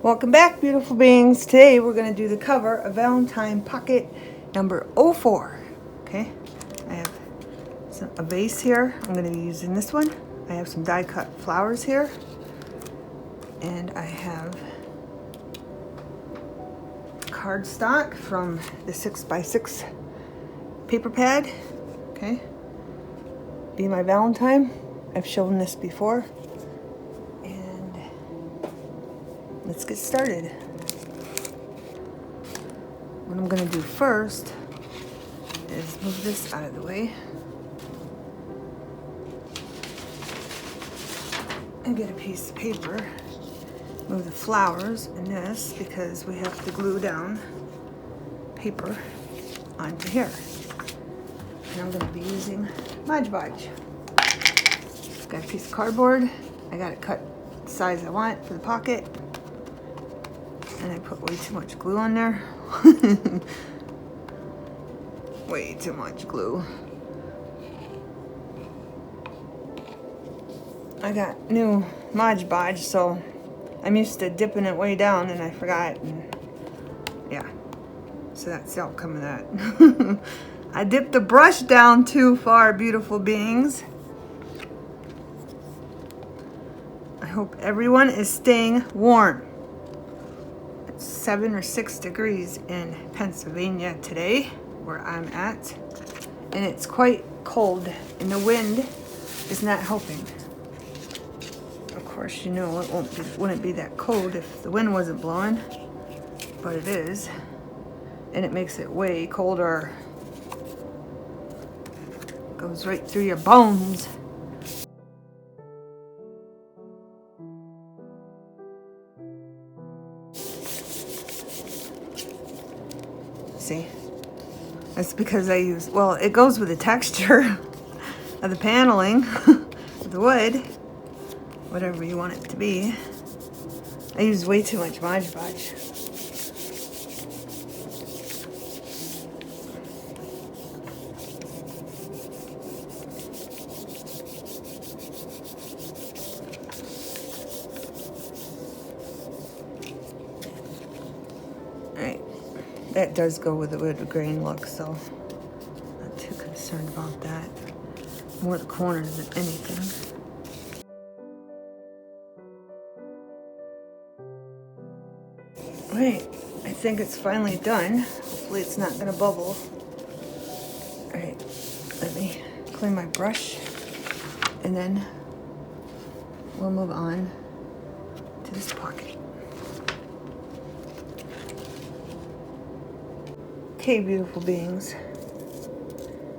Welcome back, beautiful beings. Today we're going to do the cover of Valentine Pocket number 04. Okay, I have a vase here. I'm going to be using this one. I have some die cut flowers here. And I have cardstock from the 6x6 paper pad. Okay, Be My Valentine. I've shown this before. Let's get started. What I'm going to do first is move this out of the way and get a piece of paper. Move the flowers in this because we have to glue down paper onto here. And I'm going to be using Mod Podge. Got a piece of cardboard. I got it cut the size I want for the pocket. And I put way too much glue on there. Way too much glue. I got new Mod Podge, so I'm used to dipping it way down and I forgot. And yeah, so that's the outcome of that. I dipped the brush down too far, beautiful beings. I hope everyone is staying warm. 7 or 6 degrees in Pennsylvania today, where I'm at, and it's quite cold, and the wind is not helping. Of course, you know it wouldn't be that cold if the wind wasn't blowing, but it is, and it makes it way colder. It goes right through your bones. See? That's because I use, well, it goes with the texture of the paneling, of the wood, whatever you want it to be. I use way too much Mod Podge. Alright. That does go with the wood grain look, so not too concerned about that. More the corners than anything. Alright, I think it's finally done. Hopefully it's not going to bubble. Alright, let me clean my brush and then we'll move on to this pocket. Okay, beautiful beings.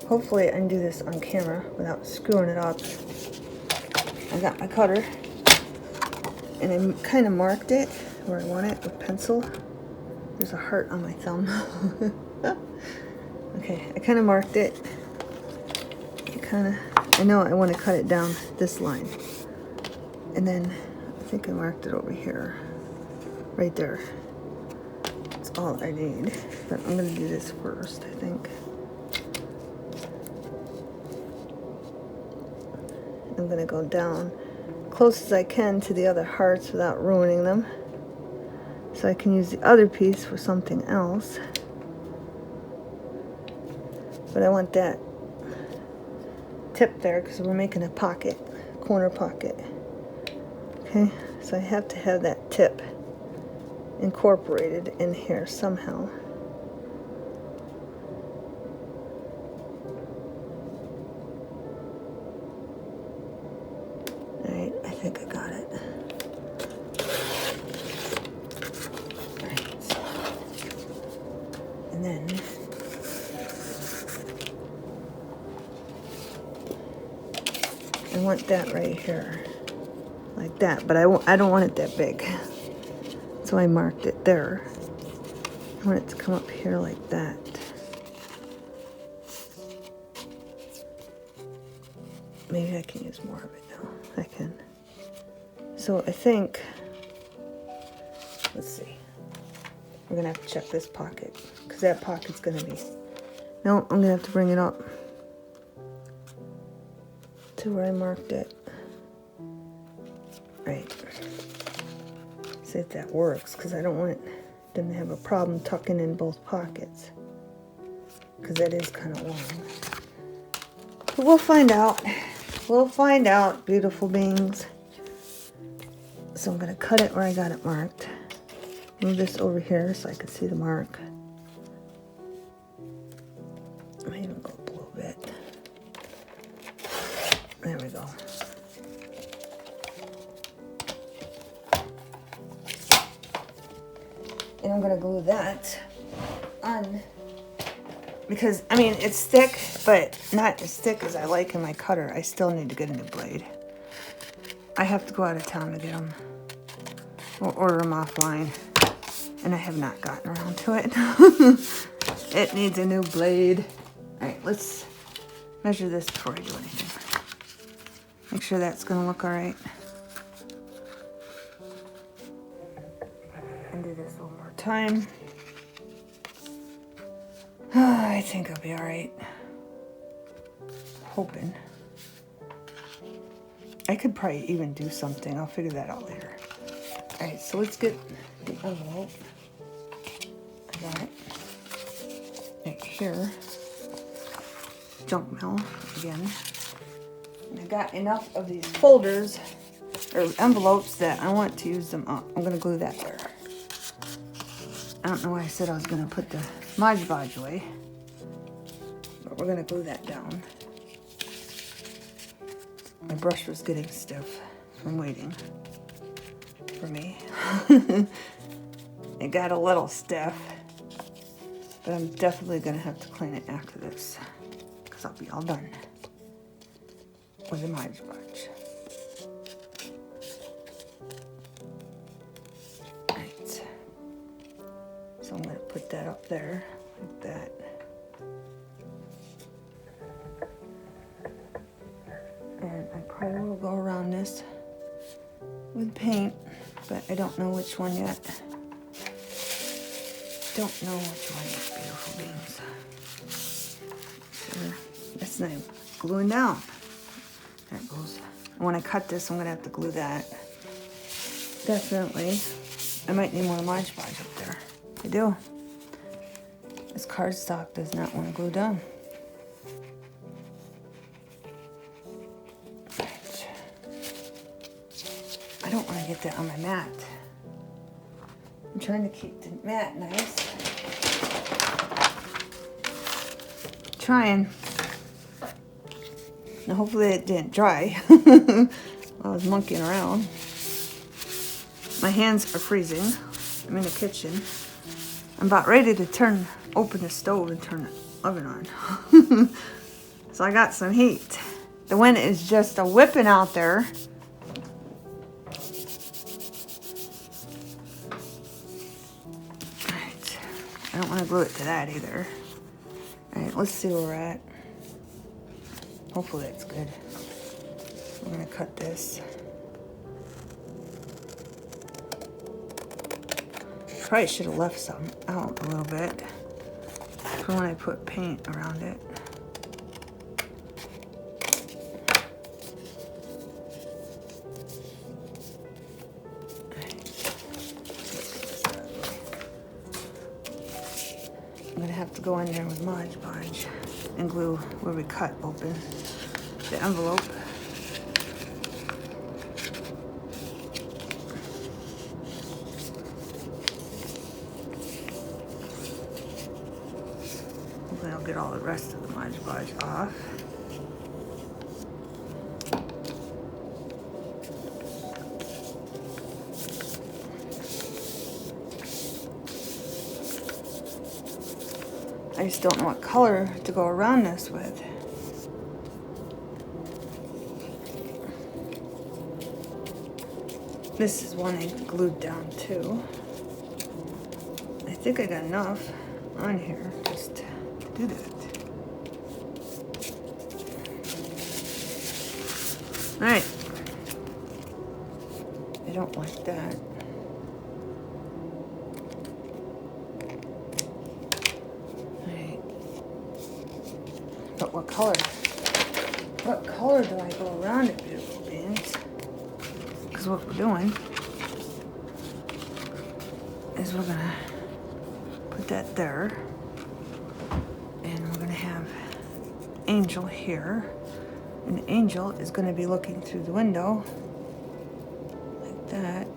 Hopefully I can do this on camera without screwing it up. I got my cutter and I kind of marked it where I want it with pencil. There's a heart on my thumb. Okay, I kind of marked it. I know I want to cut it down this line. And then I think I marked it over here. Right there. All I need, but I'm going to do this first, I think. I'm going to go down close as I can to the other hearts without ruining them, so I can use the other piece for something else. But I want that tip there because we're making a pocket, corner pocket. Okay, so I have to have that tip incorporated in here somehow. Alright, I think I got it. Alright. And then I want that right here. Like that, but I don't want it that big. So I marked it there. I want it to come up here like that. Maybe I can use more of it now. I can. So I think, let's see. We're gonna have to check this pocket because that pocket's gonna be, no, I'm gonna have to bring it up to where I marked it. Right. So that works, because I don't want them to have a problem tucking in both pockets, because that is kind of long. But we'll find out. We'll find out, beautiful beings. So I'm going to cut it where I got it marked. Move this over here so I can see the mark. I might even go up a little bit. There we go. And I'm going to glue that on, because, I mean, it's thick, but not as thick as I like in my cutter. I still need to get a new blade. I have to go out of town to get them. We'll order them offline, and I have not gotten around to it. It needs a new blade. All right, let's measure this before I do anything. Make sure that's going to look all right. And do this one more time. I think I'll be all right. Hoping. I could probably even do something. I'll figure that out later. All right, so let's get the envelope. I got it right here. Junk mail again. And I got enough of these folders or envelopes that I want to use them up. I'm gonna glue that there. I don't know why I said I was gonna put the Mod Podge away, but we're gonna glue that down. My brush was getting stiff from waiting for me. It got a little stiff, but I'm definitely gonna have to clean it after this, because I'll be all done with the Mod Podge. Right. So I'm gonna put that up there like that. And I probably will go around this with paint, but I don't know which one yet. Don't know which one yet, beautiful beings. Sure, that's not gluing down. There it goes. And when I cut this, I'm gonna have to glue that. Definitely. I might need more Mod Podge up there. I do. This cardstock does not want to glue down. Right. I don't want to get that on my mat. I'm trying to keep the mat nice. Trying. Now hopefully it didn't dry while I was monkeying around. My hands are freezing. I'm in the kitchen. I'm about ready to open the stove and turn the oven on. So I got some heat. The wind is just a whipping out there. Alright. I don't want to glue it to that either. Alright, let's see where we're at. Hopefully it's good. We're going to cut this. Probably should have left some out a little bit for when I put paint around it. I'm gonna have to go in there with Mod Podge and glue where we cut open the envelope. Hopefully I'll get all the rest of the Mod Podge off. I just don't know what color to go around this with. This is one I glued down too. I think I got enough on here just to do that. All right. I don't like that. But what color? What color do I go around it, beautiful beings? Because what we're doing is we're gonna put that there. And we're gonna have Angel here. And Angel is gonna be looking through the window like that.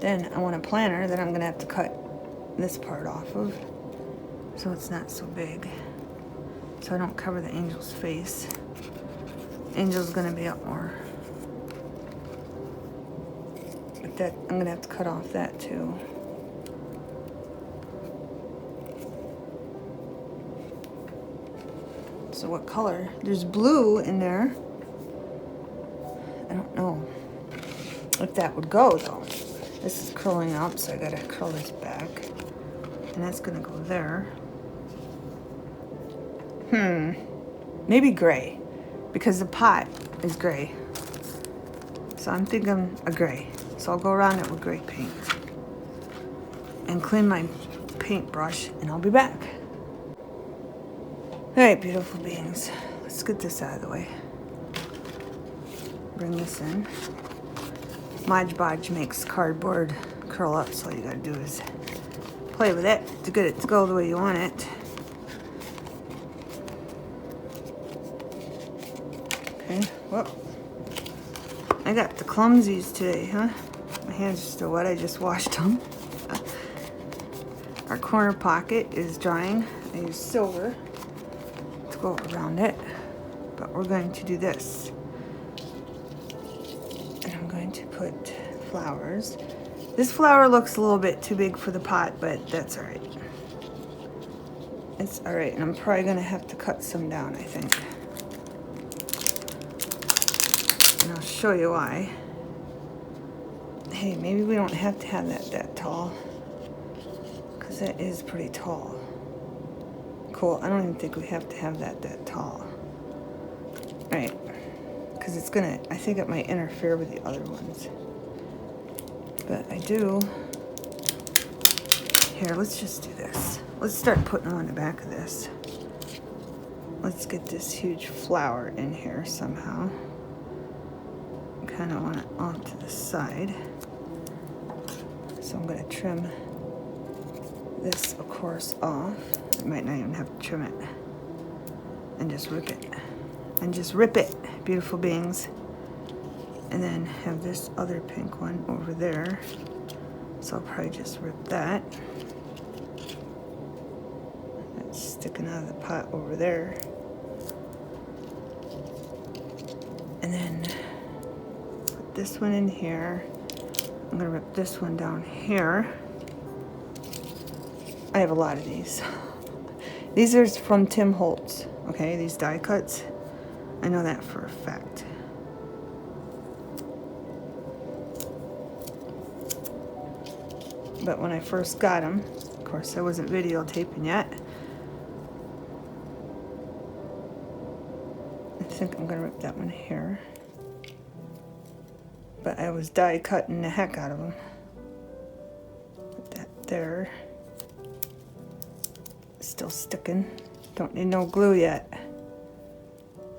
Then I want a planter that I'm gonna have to cut this part off of so it's not so big. So I don't cover the angel's face. Angel's gonna be up more. But that, I'm gonna have to cut off that too. So what color? There's blue in there. I don't know if that would go though. This is curling up, so I gotta curl this back. And that's gonna go there. Maybe gray, because the pot is gray. So I'm thinking a gray. So I'll go around it with gray paint. And clean my paintbrush, and I'll be back. All right, beautiful beings. Let's get this out of the way. Bring this in. Mod Podge makes cardboard curl up, so all you gotta do is play with it to get it to go the way you want it. Okay, well, I got the clumsies today, huh? My hands are still wet, I just washed them. Our corner pocket is drying. I use silver to go around it, but we're going to do this. And I'm going to put flowers. This flower looks a little bit too big for the pot, but that's all right. It's all right, and I'm probably gonna have to cut some down, I think. And I'll show you why. Hey, maybe we don't have to have that tall, because that is pretty tall. Cool, I don't even think we have to have that tall. All right, because it's gonna, I think it might interfere with the other ones. But I do. Here, let's just do this. Let's start putting them on the back of this. Let's get this huge flower in here somehow. Kind of want it off to the side. So I'm going to trim this, of course, off. I might not even have to trim it. And just rip it. And just rip it, beautiful beings. And then have this other pink one over there. So I'll probably just rip that. That's sticking out of the pot over there. And then put this one in here. I'm gonna rip this one down here. I have a lot of these. These are from Tim Holtz, okay? These die cuts. I know that for a fact. But when I first got them, of course I wasn't videotaping yet. I think I'm gonna rip that one here. But I was die cutting the heck out of them. Put that there. Still sticking. Don't need no glue yet.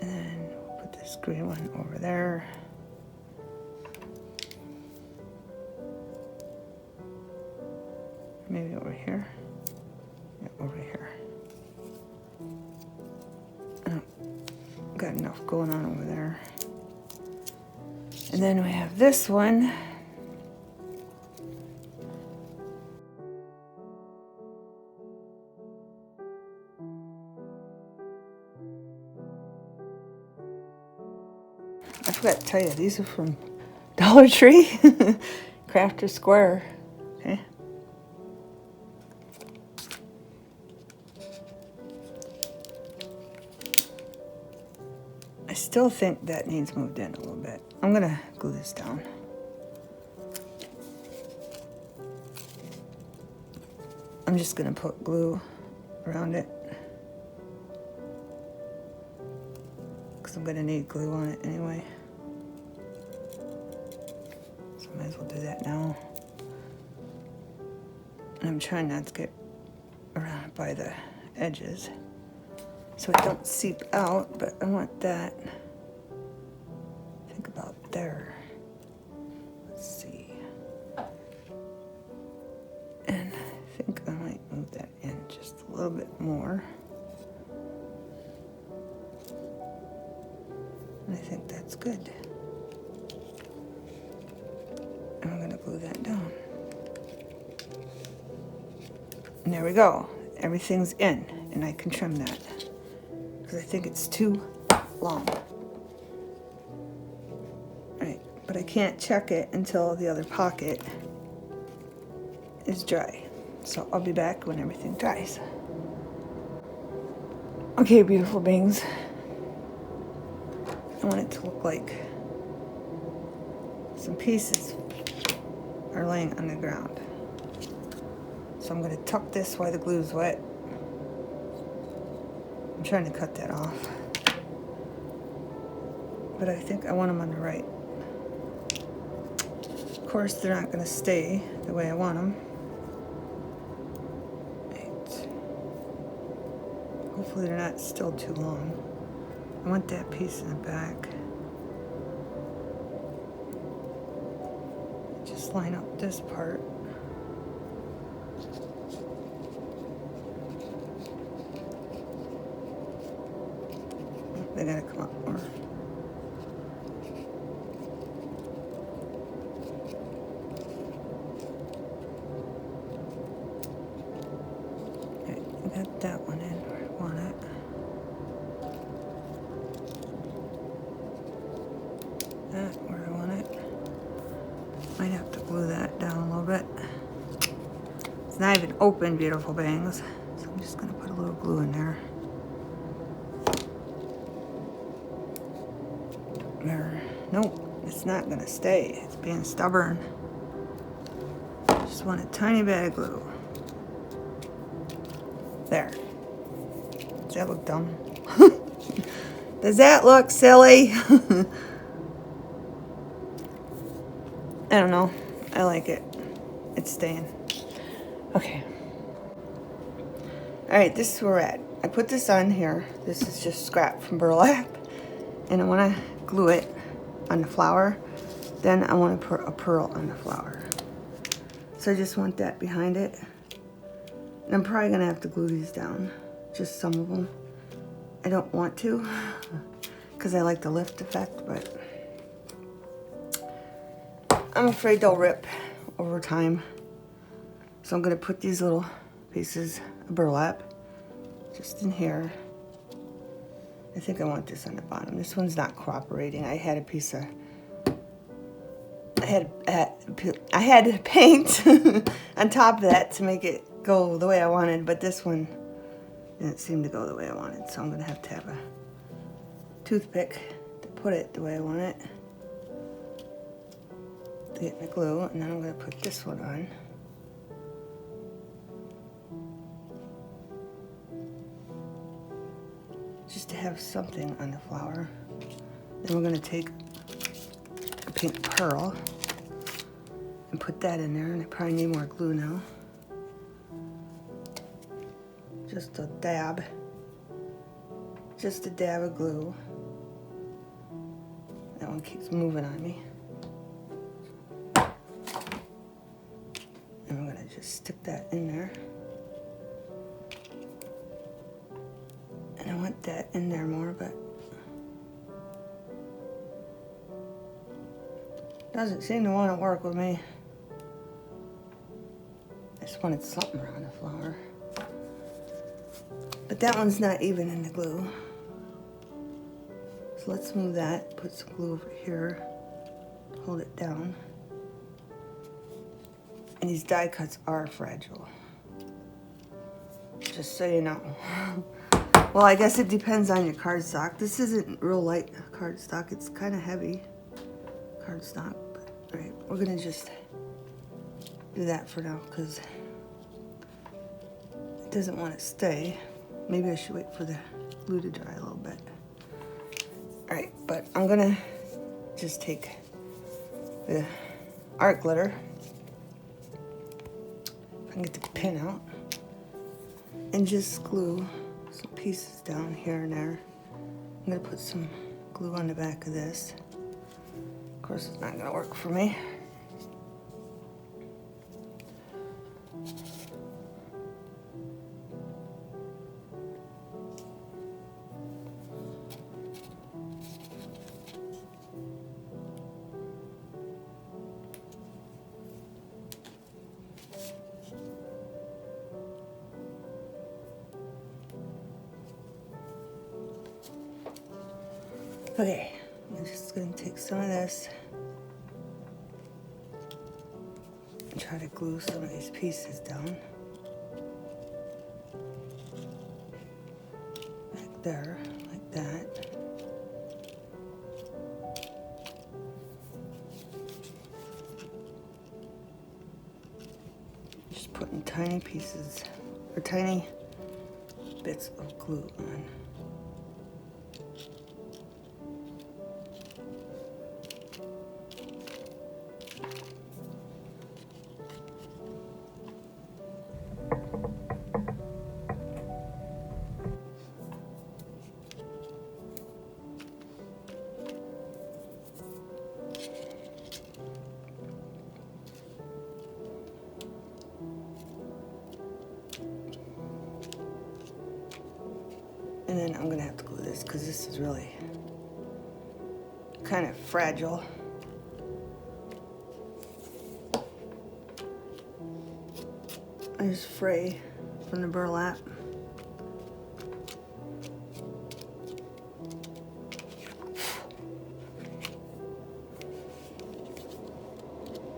And then we'll put this green one over there. Maybe over here. Yeah, over here. Oh, got enough going on over there. And then we have this one. I forgot to tell you, these are from Dollar Tree. Crafter Square. Okay. I still think that needs moved in a little bit. I'm gonna glue this down. I'm just gonna put glue around it, because I'm gonna need glue on it anyway. So I might as well do that now. And I'm trying not to get around by the edges so it don't seep out, but I want that. Think about there. Let's see. think I might move that in just a little bit more. And I think that's good. And I'm gonna glue that down. And there we go. Everything's in, and I can trim that because I think it's too long. Right, but I can't check it until the other pocket is dry. So I'll be back when everything dries. Okay, beautiful beings. I want it to look like some pieces are laying on the ground. So I'm going to tuck this while the glue's wet. I'm trying to cut that off. But I think I want them on the right. Of course, they're not going to stay the way I want them. Right. Hopefully they're not still too long. I want that piece in the back. Just line up this part. They gotta come up more. Okay, I got that one in where I want it. That where I want it. Might have to glue that down a little bit. It's not even open, beautiful bangs. So I'm just gonna put a little glue in there. There. Nope, it's not gonna stay. It's being stubborn. Just want a tiny bit of glue. There. Does that look dumb? Does that look silly? I don't know. I like it. It's staying. Okay. Alright, this is where we're at. I put this on here. This is just scrap from burlap. And I want to glue it on the flower. Then I want to put a pearl on the flower. So I just want that behind it. And I'm probably going to have to glue these down. Just some of them. I don't want to. Because I like the lift effect, but I'm afraid they'll rip over time. So I'm going to put these little pieces of burlap just in here. I think I want this on the bottom. This one's not cooperating. I had a piece of, I had paint on top of that to make it go the way I wanted, but this one didn't seem to go the way I wanted. So I'm going to have a toothpick to put it the way I want it. To get the glue, and then I'm going to put this one on. Just to have something on the flower. Then we're going to take a pink pearl and put that in there, and I probably need more glue now. Just a dab. Just a dab of glue. That one keeps moving on me. And we're going to just stick that in there. And I want that in there more, but doesn't seem to want to work with me. I just wanted something around the flower. But that one's not even in the glue. So let's move that, put some glue over here, hold it down. And these die cuts are fragile. Just so you know. Well, I guess it depends on your cardstock. This isn't real light cardstock. It's kind of heavy cardstock. But, all right, we're gonna just do that for now because it doesn't want to stay. Maybe I should wait for the glue to dry a little bit. All right, but I'm gonna just take the art glitter. If I can get the pin out. And just glue some pieces down here and there. I'm gonna put some glue on the back of this. Of course, it's not gonna work for me. Okay, I'm just gonna take some of this and try to glue some of these pieces down. Back there, like that. Just putting tiny pieces, or tiny bits of glue on. And then I'm gonna have to glue this because this is really kind of fragile. There's fray from the burlap.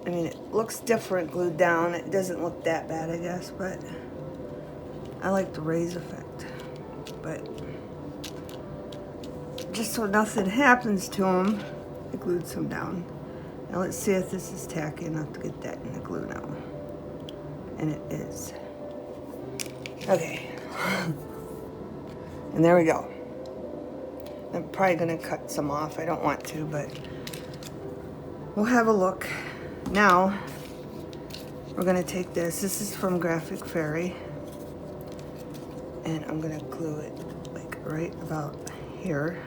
I mean, it looks different glued down. It doesn't look that bad, I guess, but I like the raise effect. But just so nothing happens to them, I glued some down. Now let's see if this is tacky enough to get that in the glue now. And it is. Okay. And there we go. I'm probably gonna cut some off. I don't want to, but we'll have a look. Now, we're gonna take this. This is from Graphic Fairy. And I'm gonna glue it like right about here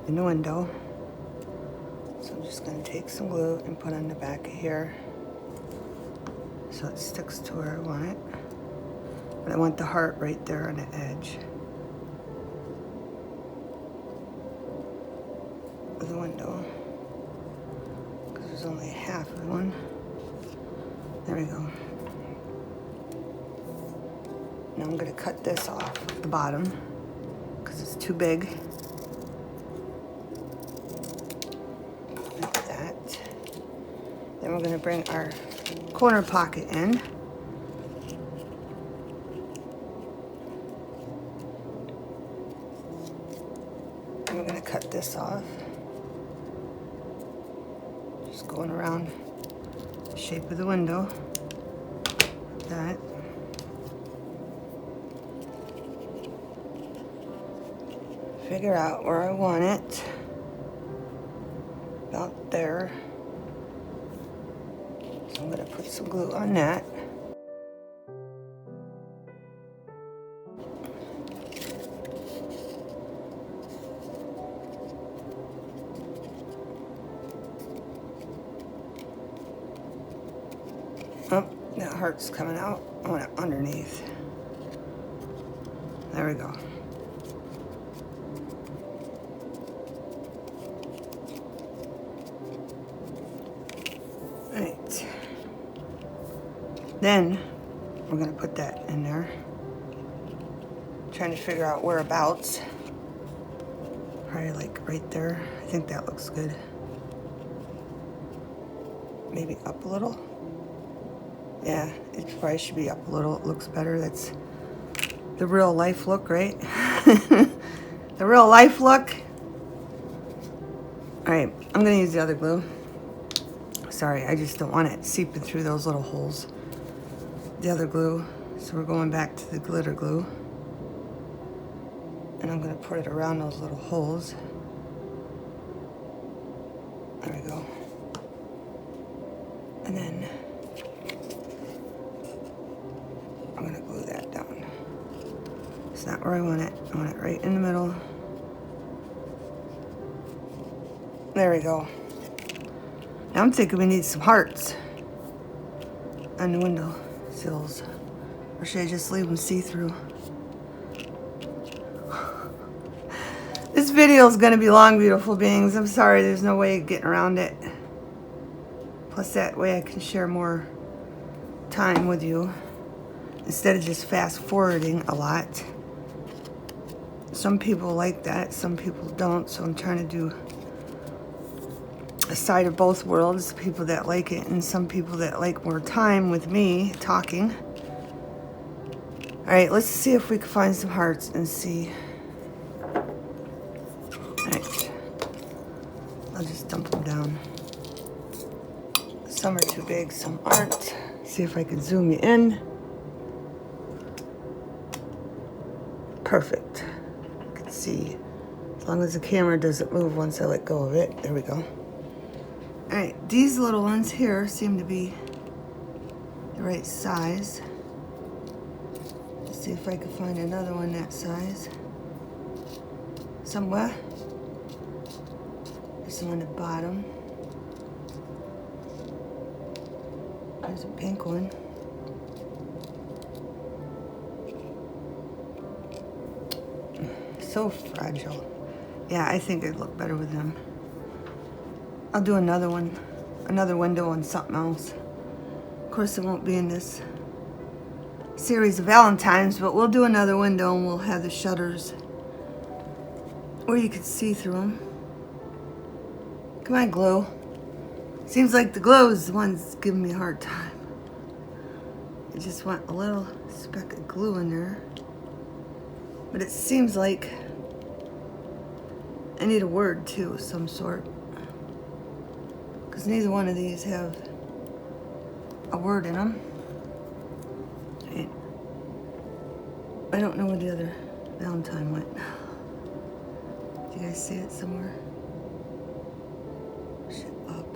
in the window. So I'm just gonna take some glue and put on the back of here so it sticks to where I want it. But I want the heart right there on the edge of the window because there's only half of one. There we go. Now I'm gonna cut this off the bottom because it's too big. Like that. Then we're gonna bring our corner pocket in. And we're gonna cut this off. Just going around the shape of the window. Like that. Figure out where I want it. About there. So I'm gonna put some glue on that. Oh, that heart's coming out. I want it underneath. There we go. Right. Then we're gonna put that in there. Trying to figure out whereabouts. Probably like right there. I think that looks good. Maybe up a little. Yeah, it probably should be up a little. It looks better. That's the real life look, right? The real life look. All right, I'm gonna use the other glue. Sorry, I just don't want it seeping through those little holes. The other glue. So we're going back to the glitter glue. And I'm gonna put it around those little holes. There we go. And then I'm gonna glue that down. It's not where I want it. I want it right in the middle. There we go. Now I'm thinking we need some hearts on the window sills. Or should I just leave them see-through? This video is going to be long, beautiful beings. I'm sorry, there's no way of getting around it. Plus that way I can share more time with you instead of just fast forwarding a lot. Some people like that, some people don't, so I'm trying to do a side of both worlds, people that like it and some people that like more time with me talking. All right, let's see if we can find some hearts and see. All right, I'll just dump them down. Some are too big, some aren't. See if I can zoom you in. Perfect. You can see, as long as the camera doesn't move once I let go of it. There we go. All right, these little ones here seem to be the right size. Let's see if I can find another one that size. Somewhere. There's one at the bottom. There's a pink one. So fragile. Yeah, I think it'd look better with them. I'll do another one, another window on something else. Of course, it won't be in this series of Valentines, but we'll do another window and we'll have the shutters where you can see through them. Come on, glue. Seems like the glue is the one's giving me a hard time. I just want a little speck of glue in there. But it seems like I need a word too of some sort. Because neither one of these have a word in them. Right. I don't know where the other Valentine went. Do you guys see it somewhere? Shit up.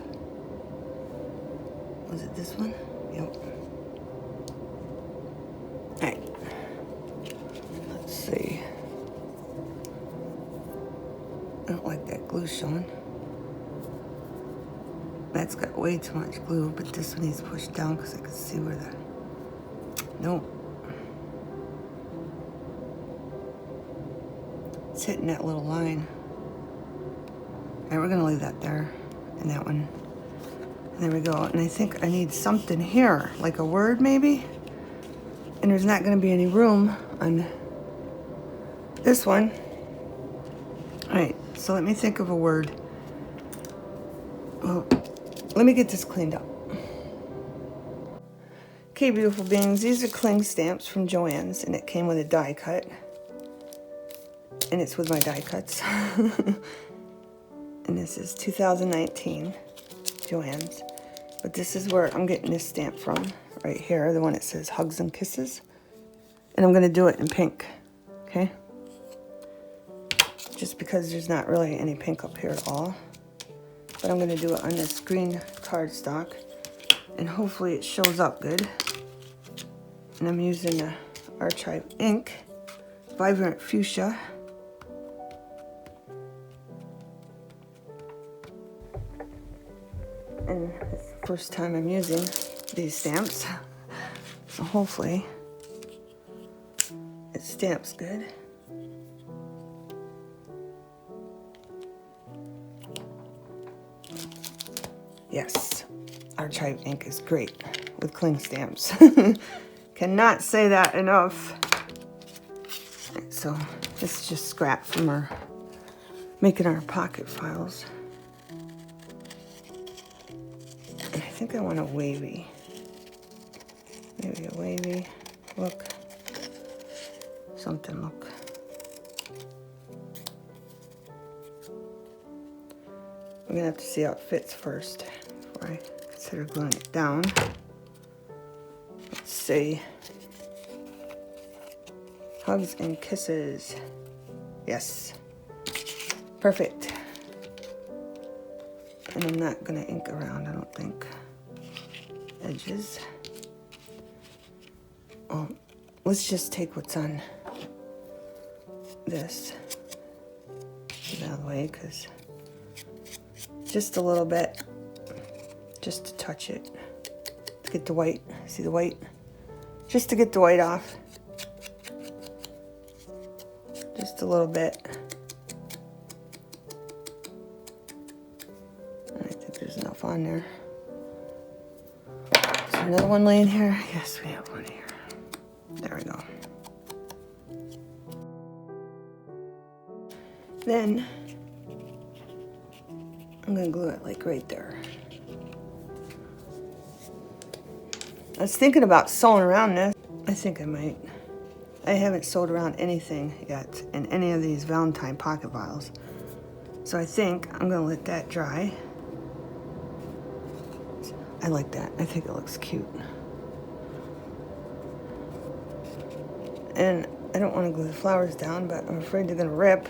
Was it this one? Yep. Alright. Let's see. I don't like that glue showing. That's got way too much glue, but this one needs pushed down because I can see where the... Nope. It's hitting that little line. Alright, we're gonna leave that there. And that one. And there we go. And I think I need something here, like a word maybe? And there's not gonna be any room on this one. Alright, so let me think of a word. Well, let me get this cleaned up. Okay, beautiful beings, these are cling stamps from Joann's, and it came with a die cut. And it's with my die cuts. And this is 2019 Joann's. But this is where I'm getting this stamp from, right here, the one that says Hugs and Kisses. And I'm gonna do it in pink, okay? Just because there's not really any pink up here at all. But I'm gonna do it on this green cardstock, and hopefully it shows up good. And I'm using the Archive ink, Vibrant Fuchsia. And it's the first time I'm using these stamps, so hopefully it stamps good. Yes, Archive ink is great with cling stamps. Cannot say that enough. So this is just scrap from our making our pocket files. And I think I want a wavy. Maybe a wavy look. Something look. We're gonna have to see how it fits first before I consider gluing it down. Let's see. Hugs and Kisses. Yes. Perfect. And I'm not gonna ink around, I don't think. Edges. Well, let's just take what's on this out of the way, because just a little bit, just to touch it, to get the white. See the white? Just to get the white off. Just a little bit. I think there's enough on there. Is there another one laying here? Yes, we have one here. There we go. Then I'm gonna glue it like right there. I was thinking about sewing around this. I think I might. I haven't sewed around anything yet in any of these Valentine pocket vials. So I think I'm gonna let that dry. I like that. I think it looks cute. And I don't want to glue the flowers down, but I'm afraid they're gonna rip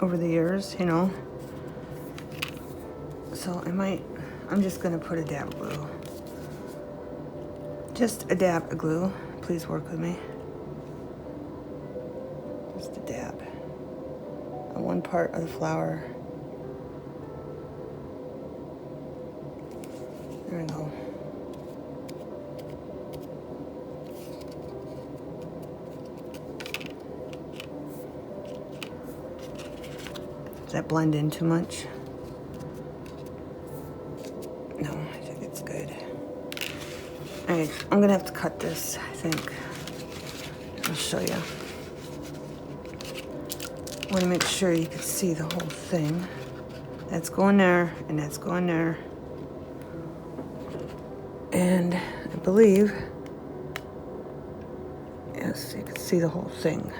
over the years, you know. So I'm just gonna put a dab of glue. Just a dab of glue. Please work with me. Just a dab on one part of the flower. There we go. Does that blend in too much? No, I think it's good. All right, I'm gonna have to cut this, I think. I'll show you. I want to make sure you can see the whole thing. That's going there, and that's going there. And I believe, yes, you can see the whole thing.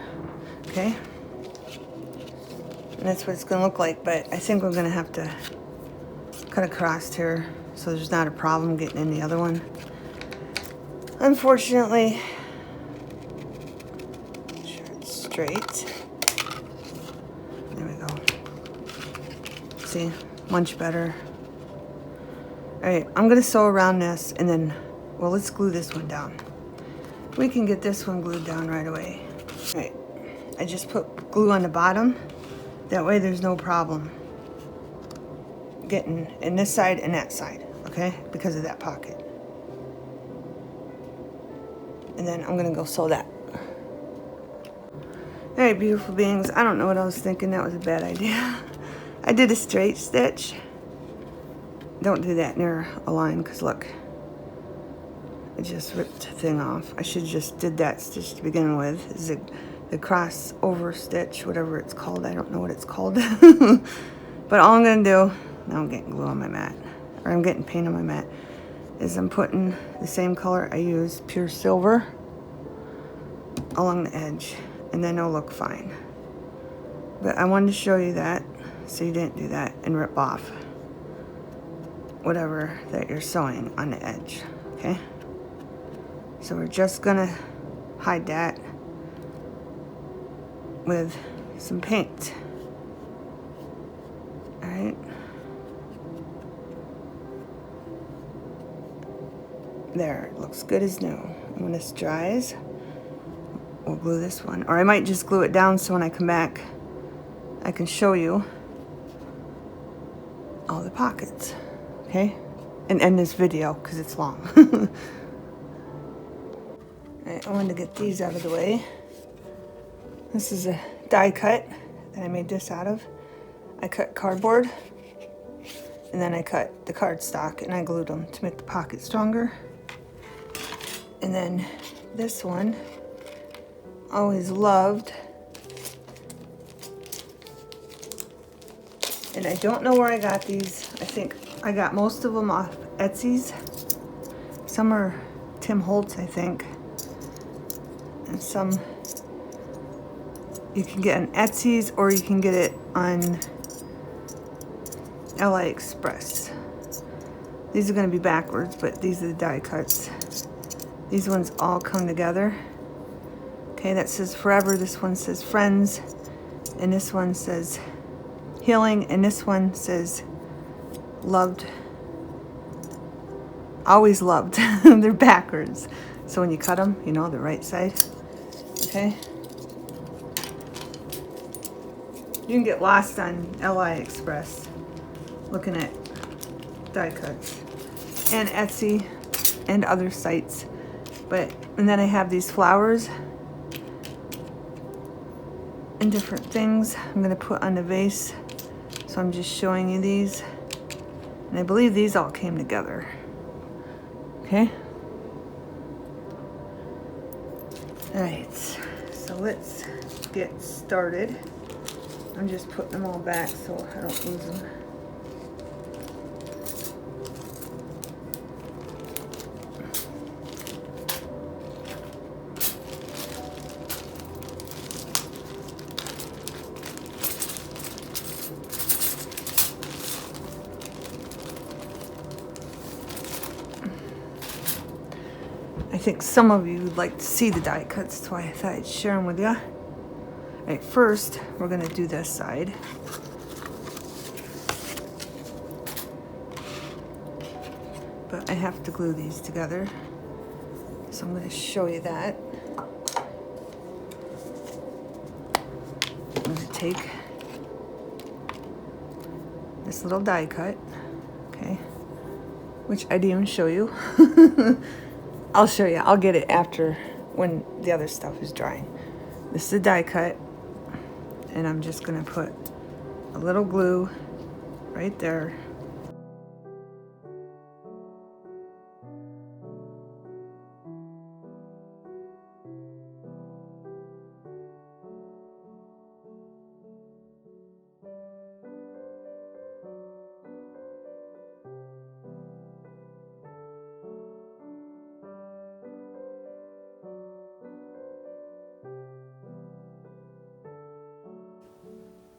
Okay? And that's what it's gonna look like, but I think we're gonna have to cut across here so there's not a problem getting in the other one. Unfortunately, make sure it's straight. There we go. See, much better. All right, I'm gonna sew around this and then, well, let's glue this one down. We can get this one glued down right away. All right, I just put glue on the bottom. That way there's no problem getting in this side and that side, okay? Because of that pocket. And then I'm gonna go sew that. All right, beautiful beings. I don't know what I was thinking. That was a bad idea. I did a straight stitch. Don't do that near a line, because look, it just ripped the thing off. I should just did that stitch to begin with. Is the crossover stitch, whatever it's called. I don't know what it's called. But all I'm gonna do, now I'm getting glue on my mat, or I'm getting paint on my mat, is I'm putting the same color I used, pure silver, along the edge, and then it'll look fine. But I wanted to show you that, so you didn't do that and rip off whatever that you're sewing on the edge, okay? So we're just gonna hide that with some paint. All right. There, it looks good as new. And when this dries, we'll glue this one. Or I might just glue it down so when I come back, I can show you all the pockets. Okay, and end this video because it's long. Alright, I wanted to get these out of the way. This is a die cut that I made this out of. I cut cardboard, and then I cut the cardstock, and I glued them to make the pocket stronger. And then this one, always loved. And I don't know where I got these. I think I got most of them off Etsy's. Some are Tim Holtz, I think. And some you can get on Etsy's, or you can get it on AliExpress. These are going to be backwards, but these are the die cuts. These ones all come together. Okay, that says forever. This one says friends. And this one says healing. And this one says loved. Always loved. They're backwards. So when you cut them, you know, the right side. Okay? You can get lost on AliExpress looking at die cuts. And Etsy and other sites. And then I have these flowers and different things I'm going to put on the vase. So I'm just showing you these. And I believe these all came together. Okay? Alright, so let's get started. I'm just putting them all back so I don't lose them. I think some of you would like to see the die cuts, that's why I thought I'd share them with you. Alright, first we're going to do this side. But I have to glue these together, so I'm going to show you that. I'm going to take this little die cut, okay, which I didn't even show you. I'll show you. I'll get it after when the other stuff is drying. This is a die cut, and I'm just going to put a little glue right there.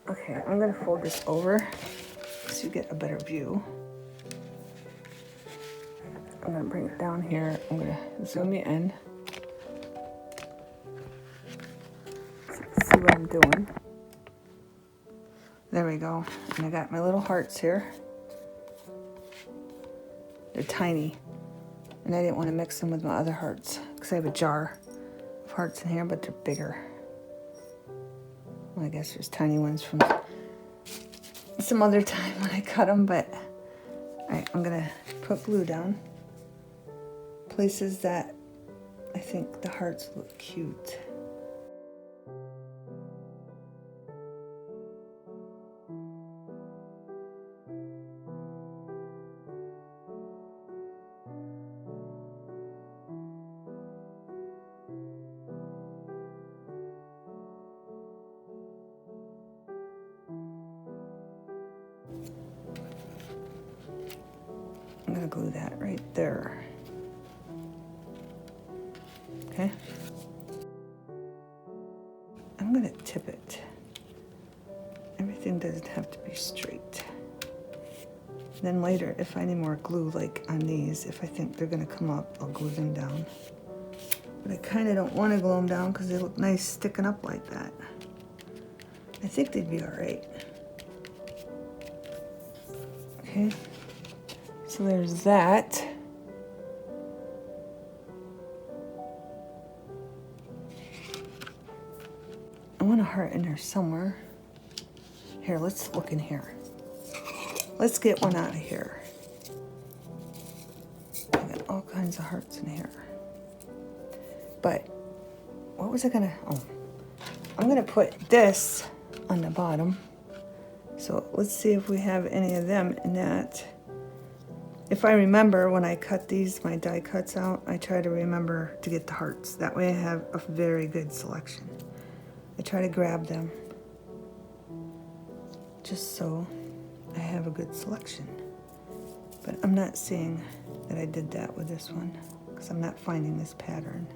Okay, I'm going to fold this over so you get a better view. I'm going to bring it down here. I'm going to zoom you in. See what I'm doing. There we go. And I got my little hearts here. They're tiny. And I didn't want to mix them with my other hearts because I have a jar of hearts in here, but they're bigger. Well, I guess there's tiny ones from some other time when I cut them, but alright, I'm gonna put glue down places that I think the hearts look cute. I'm gonna glue that right there. Okay. I'm gonna tip it. Everything doesn't have to be straight. Then later, if I need more glue, like on these, if I think they're gonna come up, I'll glue them down. But I kinda don't wanna glue them down because they look nice sticking up like that. I think they'd be all right. Okay. So there's that. I want a heart in there somewhere. Here, let's look in here. Let's get one out of here. I got all kinds of hearts in here. But what was I gonna, oh, I'm gonna put this on the bottom. So let's see if we have any of them in that. If I remember when I cut these, my die cuts out, I try to remember to get the hearts. That way I have a very good selection. I try to grab them just so I have a good selection. But I'm not seeing that I did that with this one because I'm not finding this pattern.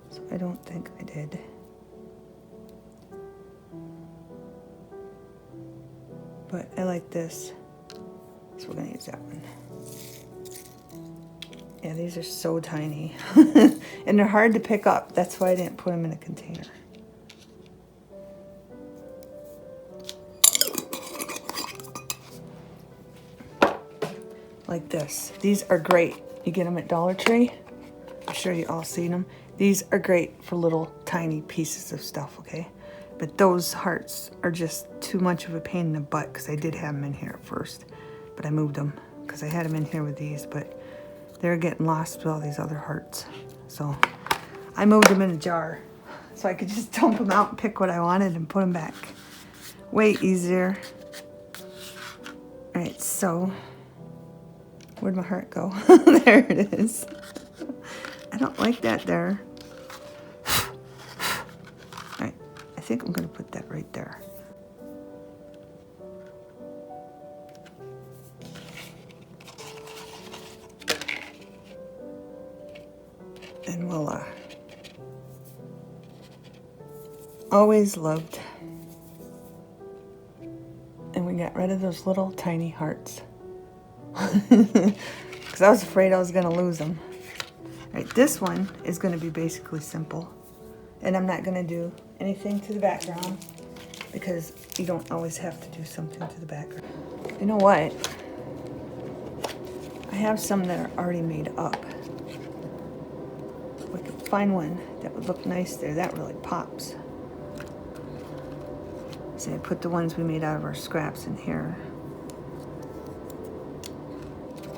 So I don't think I did. But I like this. So we're gonna use that one. Yeah, these are so tiny. And they're hard to pick up. That's why I didn't put them in a container. Like this. These are great. You get them at Dollar Tree. I'm sure you all seen them. These are great for little tiny pieces of stuff, okay? But those hearts are just too much of a pain in the butt because I did have them in here at first. But I moved them because I had them in here with these, but they're getting lost with all these other hearts. So I moved them in a jar so I could just dump them out and pick what I wanted and put them back. Way easier. All right, so where'd my heart go? There it is. I don't like that there. think I'm going to put that right there. And voila. Always loved. And we got rid of those little tiny hearts. Because I was afraid I was going to lose them. All right, this one is going to be basically simple. And I'm not going to do anything to the background because you don't always have to do something to the background. You know what? I have some that are already made up. We could find one that would look nice there. That really pops. So I put the ones we made out of our scraps in here.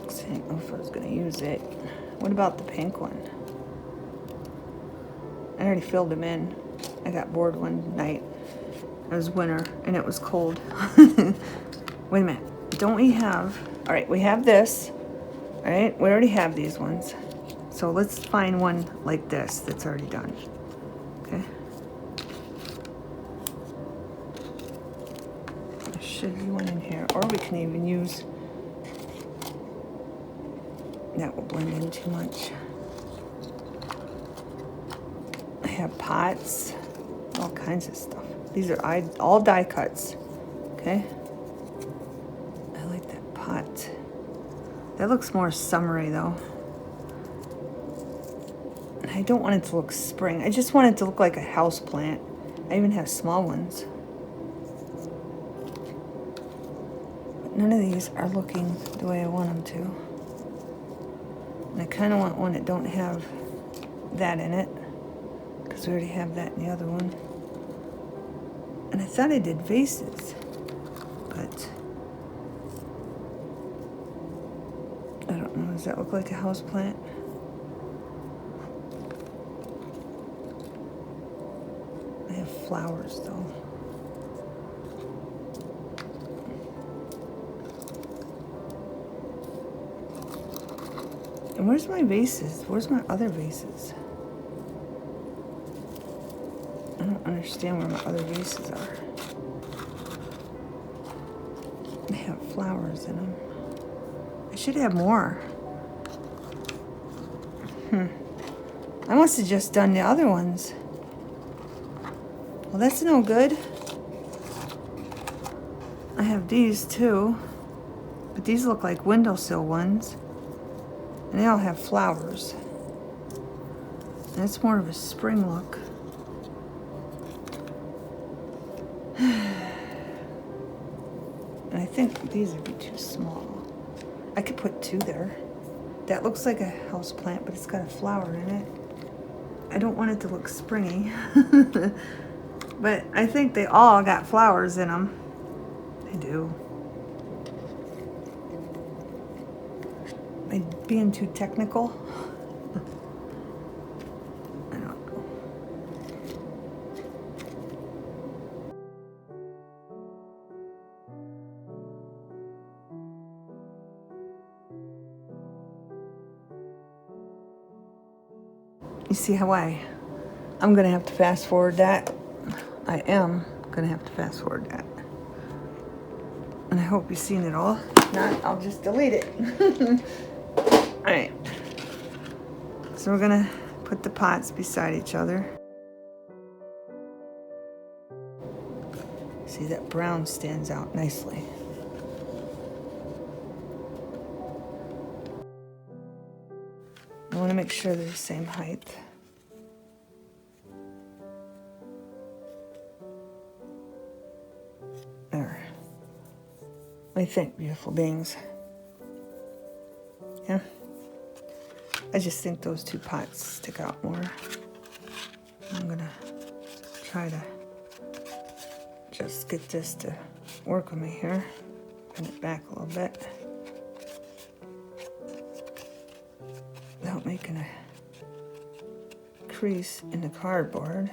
I didn't know if I was going to use it. What about the pink one? I already filled them in. I got bored one night. It was winter and it was cold. Wait a minute. Don't we have... All right, we have this. All right, we already have these ones. So let's find one like this that's already done. Okay. There should be one in here. Or we can even use... That will blend in too much. I have pots, all kinds of stuff. These are all die cuts, okay? I like that pot. That looks more summery though. And I don't want it to look spring. I just want it to look like a house plant. I even have small ones. But none of these are looking the way I want them to. And I kind of want one that don't have that in it, because we already have that in the other one. And I thought I did vases, but I don't know. Does that look like a house plant? I have flowers though. And where's my vases? Where's my other vases? I don't understand where my other vases are. They have flowers in them. I should have more. I must have just done the other ones. Well, that's no good. I have these too. But these look like windowsill ones. And they all have flowers. And it's more of a spring look. And I think these would be too small. I could put two there. That looks like a house plant, but it's got a flower in it. I don't want it to look springy. But I think they all got flowers in them. They do. Am I being too technical? I don't know. You see how I'm gonna have to fast forward that. I am gonna have to fast forward that. And I hope you've seen it all. If not, I'll just delete it. All right. So we're gonna put the pots beside each other. See, that brown stands out nicely. I want to make sure they're the same height. There. What do you think, beautiful beings? Yeah? I just think those two pots stick out more. I'm gonna try to just get this to work with me here. Bend it back a little bit. Without making a crease in the cardboard.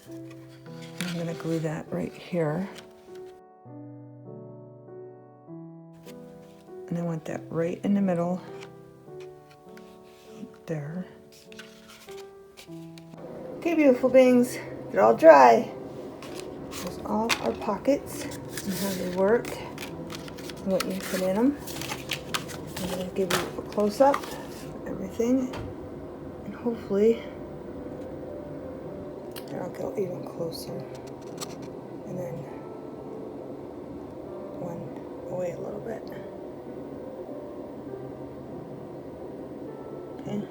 I'm gonna glue that right here. And I want that right in the middle. There. Okay, beautiful beings, they're all dry. all our pockets and how they work and what you put in them. I'm going to give you a close-up of everything, and hopefully I'll go even closer, and then one away a little bit. Okay.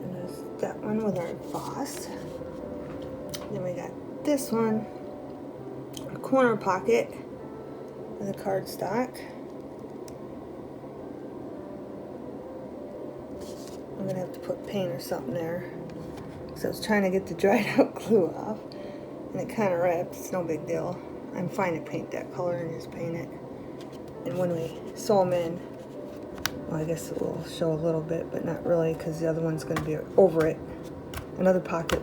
And there's that one with our emboss. Then we got this one, a corner pocket with a cardstock. I'm gonna have to put paint or something there, because I was trying to get the dried out glue off, and it kind of ripped. It's no big deal. I'm fine to paint that color and just paint it. And when we sew them in, well, I guess it will show a little bit, but not really, because the other one's going to be over it. Another pocket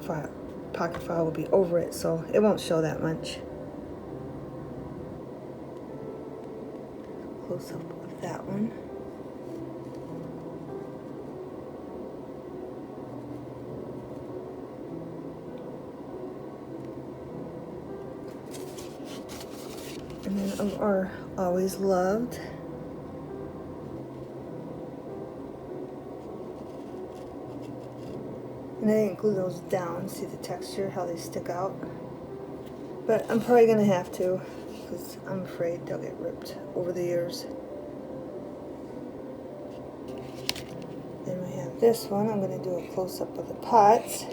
file will be over it, so it won't show that much. Close up of that one. And then of our Always Loved. And I didn't glue those down. See the texture, how they stick out? But I'm probably going to have to, because I'm afraid they'll get ripped over the years. Then we have this one. I'm going to do a close-up of the pots.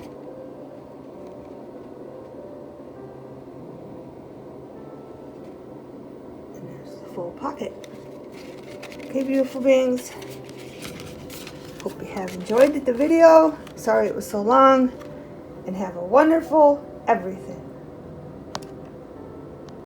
Full pocket. Okay, beautiful beings. Hope you have enjoyed the video. Sorry it was so long. And have a wonderful everything.